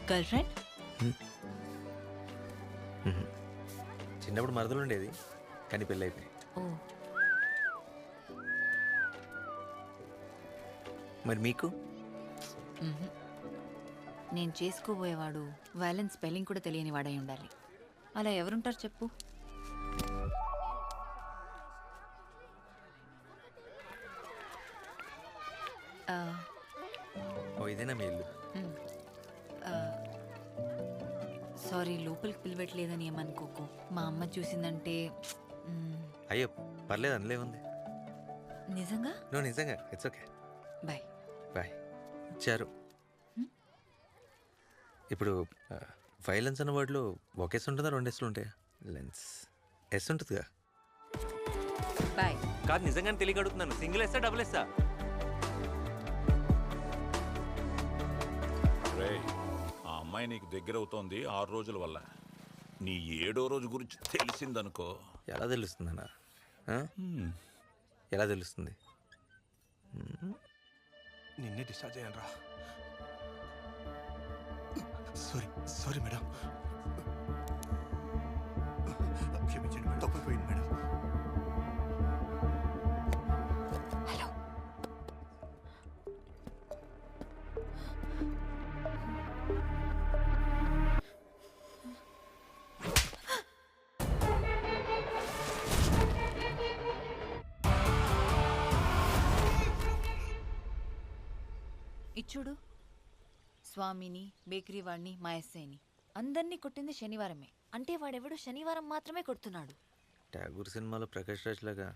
Girl friend? చిన్నప్పుడు మరదలు ఉండేది కానీ పెళ్ళి అయిపోయి. ఓ, మరి మీకు? నేను చేసుకోబోయేవాడు వైలెన్స్ స్పెల్లింగ్ కూడా తెలియని వాడై ఉండాలి. అలా ఎవరుంటారు చెప్పు? ఓ ఇదేనా మీ ఇల్లు? సారీ, లోపలికి పిలవట్లేదని ఏమనుకోకు. మా అమ్మ చూసిందంటే అయ్యో పర్లేదు, అందులో ఉంది. నిజంగా? నో నిజంగా, ఇట్స్ ఓకే. Bye bye. ఇచ్చారు. ఇప్పుడు వైలెన్స్ అన్న వర్డ్లో ఒక ఎస్ ఉంటుందా, రెండు ఎస్లు ఉంటాయా? లెన్స్ ఎస్ ఉంటుందిగా. బాయ్. కాదు, నిజంగానే తెలియక అడుగుతున్నాను. సింగిల్ ఎస్సా డబుల్ ఎస్సా? ఆ అమ్మాయి నీకు దగ్గర అవుతోంది 6 రోజుల వల్ల. నీ 7వ రోజు గురించి తెలిసిందనుకో. ఎలా తెలుస్తుంది అన్న? ఎలా తెలుస్తుంది? నిన్నే డిశ్చార్జ్ అయ్యాను రా. సారీ సారీ మేడం, క్షమించండి మేడం, తప్పిపోయింది మేడం. హలో. ఇచ్చుడు, స్వామిని, బేకరీ వాడిని, మా ఎస్ఐని అందరినీ కొట్టింది శనివారమే. అంటే వాడెవడు శనివారం మాత్రమే కొడుతున్నాడు. ఠాగూర్ సినిమాలో ప్రకాష్ రాజ్ లాగా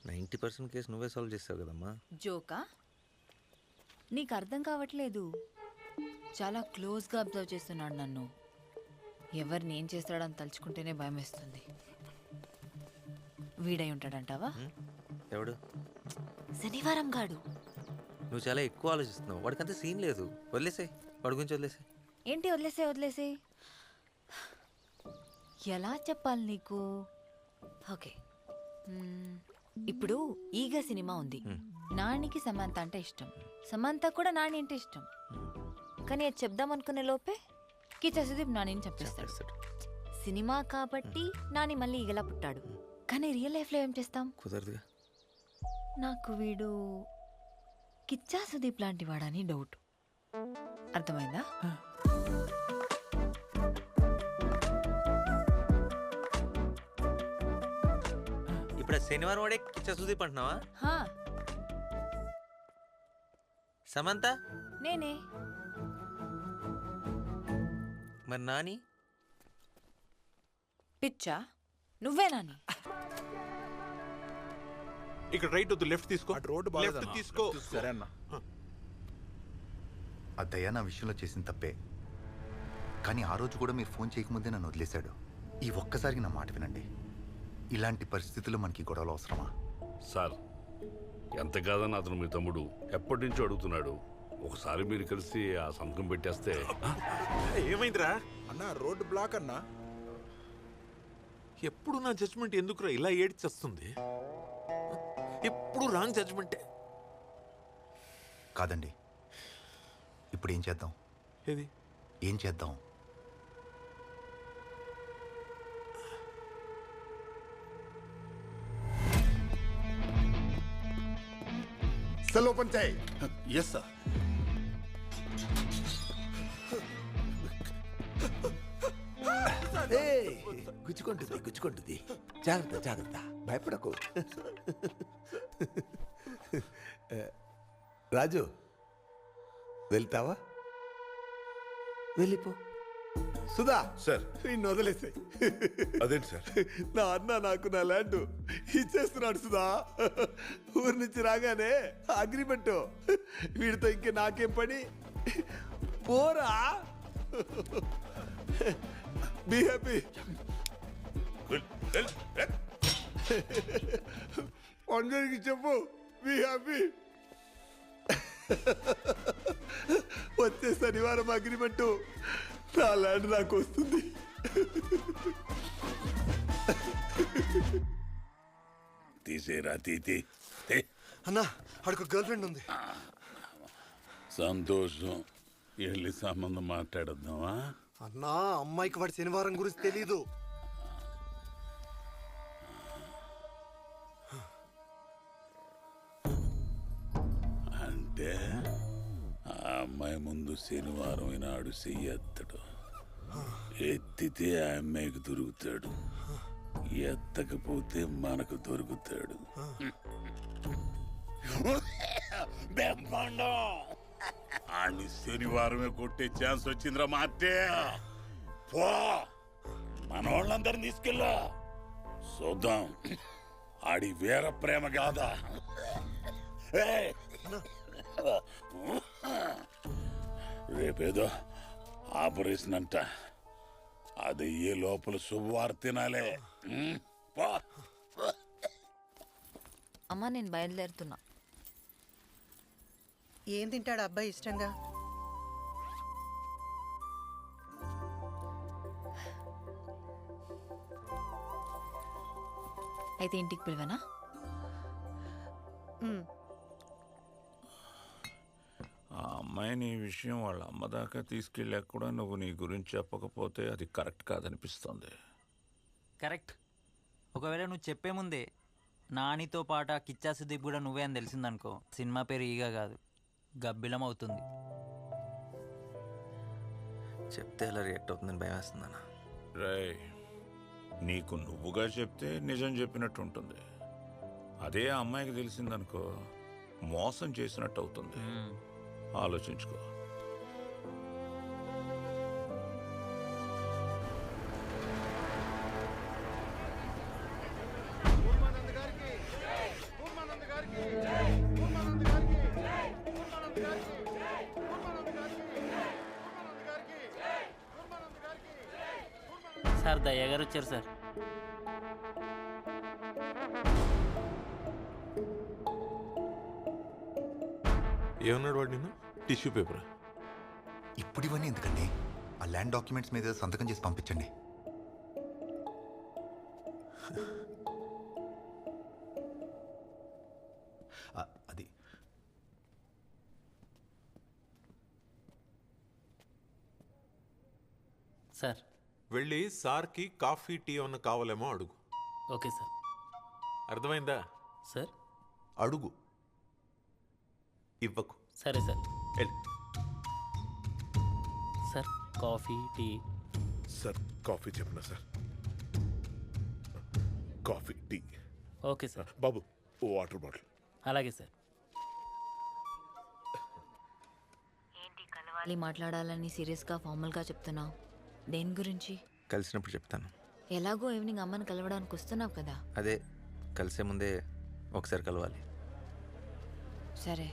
90% కేసు నువ్వే సాల్వ్ చేస్తావు కదమ్మా. జోకా? నీకు అర్థం కావట్లేదు. చాలా క్లోజ్గా అబ్జర్వ్ చేస్తున్నాడు నన్ను. ఎవరిని ఏం చేస్తాడని తలుచుకుంటేనే భయం వేస్తుంది. వీడై ఉంటాడంటావా? ఎవడు? శనివారం గాడు. నువ్వు చాలా ఎక్కువ ఆలోచిస్తున్నావు. వాడికంత సీన్ లేదు. వదిలేసాయి, వాడి గురించి వదిలేసాయి. ఏంటి వదిలేసే? ఎలా చెప్పాలి నీకు? ఓకే, ఇప్పుడు ఈగ సినిమా ఉంది. నానికి సమంత అంటే ఇష్టం, సమంత కూడా నాని అంటే ఇష్టం. కానీ అది చెప్దాం అనుకునే లోపే కిచ్చా సుదీప్ నానిని చంపేస్తాడు. సినిమా కాబట్టి నాని మళ్ళీ ఈగలా పుట్టాడు. కానీ రియల్ లైఫ్లో ఏం చేస్తాం? కుదరదుగా. నాకు వీడు కిచ్చా సుదీప్ లాంటి వాడని డౌట్. అర్థమైందా? ఇప్పుడు శనివారం వాడే కిచ్చా సుదీప్ అంటున్నావా? సమంత నేనే. మరి నాని? పిచ్చా? నువ్వే నాని. ఇక్కడ రైట్ వద్దు, లెఫ్ట్ తీసుకో. రోడ్డు లెఫ్ట్ తీసుకో. సరే అన్న. ఆ దయా నా విషయంలో చేసిన తప్పే, కానీ ఆ రోజు కూడా మీరు ఫోన్ చేయకముందే నన్ను వదిలేశాడు. ఈ ఒక్కసారికి నా మాట వినండి. ఇలాంటి పరిస్థితుల్లో మనకి గొడవలు అవసరమా? సార్, ఎంత కాదని అతను మీ తమ్ముడు ఎప్పటి నుంచో అడుగుతున్నాడు. ఒకసారి మీరు కలిసి ఆ సంతకం పెట్టేస్తే. ఏమైందిరా అన్న? రోడ్డు బ్లాక్ అన్నా. ఎప్పుడు నా జడ్జ్మెంట్ ఎందుకురా ఇలా ఏడ్చేస్తుంది? ఎప్పుడు రాంగ్ జడ్జ్మెంటే. కాదండి, ఇప్పుడు ఏం చేద్దాం? ఏది? ఏం చేద్దాం? సెల్ ఓపెన్ చేయి. Yes sir. గుచ్చుకుంటుంది. జాగ్రత్త, భయపడకు. రాజు, వెళ్తావా? వెళ్ళిపో. సుధా సార్. నిన్ను వదిలేసాయి. అదేంటి సార్? నా అన్న నాకు నా ల్యాండ్ ఇచ్చేస్తున్నాడు సుధా. ఊరి నుంచి రాగానే అగ్రిమెంట్. వీడితో ఇంకే నాకేం పని? పోరా. Be happy. అందరికి చెప్పు, బీ హ్యాపీ. వచ్చే శనివారం అగ్రిమెంట్. నా ల్యాండ్ నాకు వస్తుంది. తీసేరా తీతి. అన్నా, ఆడికి గర్ల్ ఫ్రెండ్ ఉంది. సంతోషం. వెళ్ళి సంబంధం మాట్లాడద్దామా? అన్నా అమ్మాయికి వాడి శనివారం గురించి తెలీదు. అంటే ఆ అమ్మాయి ముందు శనివారం నాడు చెయ్యెత్తడు, ఎత్తితే ఆ అమ్మాయికి దొరుకుతాడు, ఎత్తకపోతే మనకు దొరుకుతాడు. ఆడిని శనివారమే కొట్టే ఛాన్స్ వచ్చిందిరా మాటే. పో, మన వాళ్ళందరిని తీసుకెళ్ళా చూద్దాం ఆడి వీర ప్రేమ కాదా. ఏయ్! రేపేదో ఆపరేషన్ అంట, అది ఏ లోపల శుభవార్త తినాలే. పో. అమ్మా నేను బయలుదేరుతున్నా. ఏం తింటాడు అబ్బాయి ఇష్టంగా? అయితే ఇంటికి పిలువనా? ఆ అమ్మాయిని ఈ విషయం వాళ్ళ అమ్మ దాకా తీసుకెళ్ళాక కూడా నువ్వు నీ గురించి చెప్పకపోతే అది కరెక్ట్ కాదనిపిస్తుంది. కరెక్ట్. ఒకవేళ నువ్వు చెప్పే ముందే నానితో పాటు ఆ కిచ్చా సుదీప్ కూడా నువ్వే అని తెలిసిందనుకో, సినిమా పేరు ఈగ కాదు గబ్బిలం అవుతుంది. చెప్తే ఎలా రియాక్ట్ అవుతుందని భయం వేస్తుందన్న. రేయ్, నీకు నువ్వుగా చెప్తే నిజం చెప్పినట్టు ఉంటుంది. అదే ఆ అమ్మాయికి తెలిసిందనుకో మోసం చేసినట్టు అవుతుంది. ఆలోచించుకో. సార్ దయ్య గారు వచ్చారు సార్. ఏమన్నాడు వాడు నిన్ను? Tissue paper. ఇప్పుడు ఇవన్నీ ఎందుకండి? ఆ ల్యాండ్ డాక్యుమెంట్స్ మీద సంతకం చేసి పంపించండి. అది సార్ వెళ్ళి సార్కి కాఫీ టీ ఏమన్నా కావాలేమో అడుగు. Okay sir. అర్థమైందా? సార్ అడుగు, ఇవ్వకు. సరే సార్. వెళ్ళు. Sir coffee tea. Sir coffee చెప్పనా sir? Coffee tea. Okay sir. బాబు ఓ వాటర్ బాటిల్. అలాగే సార్. మళ్ళీ మాట్లాడాలని సీరియస్గా ఫార్మల్గా చెప్తున్నావు. దేని గురించి? కలిసినప్పుడు చెప్తాను. ఎలాగో ఈవినింగ్ అమ్మని కలవడానికి వస్తున్నావు కదా. అదే కలిసే ముందే ఒకసారి కలవాలి. సరే.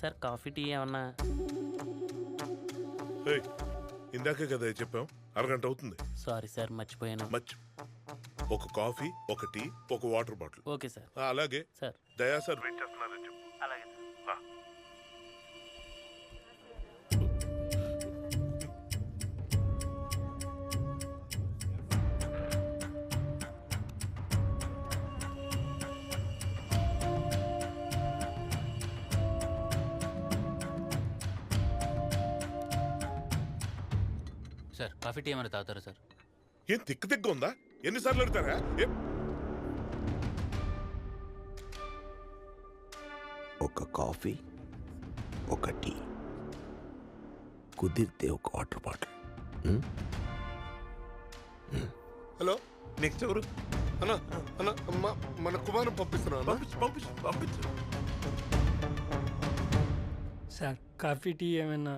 సార్ కాఫీ టీ ఏమన్నా? ఇందాకే కదా చెప్పాం, అరగంట అవుతుంది. సారీ సార్ మర్చిపోయాను. ఒక కాఫీ, ఒక టీ, ఒక వాటర్ బాటిల్. Okay sir. అలాగే సార్. దయా సార్ వెయిట్ చేస్తున్నారని చెప్పు. అలాగే సార్. సార్ కాఫీ టీ ఏమైనా తాగుతారా సార్? ఏం తిక్కు తిక్కు ఉందా? ఎన్నిసార్లు అడుగుతారా? ఒక కాఫీ, ఒక టీ, కుదిరితే ఒక వాటర్ బాటిల్. హలో, నెక్స్ట్ ఎవరు? అన్న అన్న మన కుమారం పంపిస్తున్నా. పంపించు పంపించు. సార్ కాఫీ టీ ఏమైనా?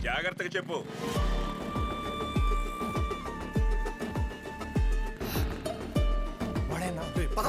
జాగ్రత్తగా చెప్పు. పద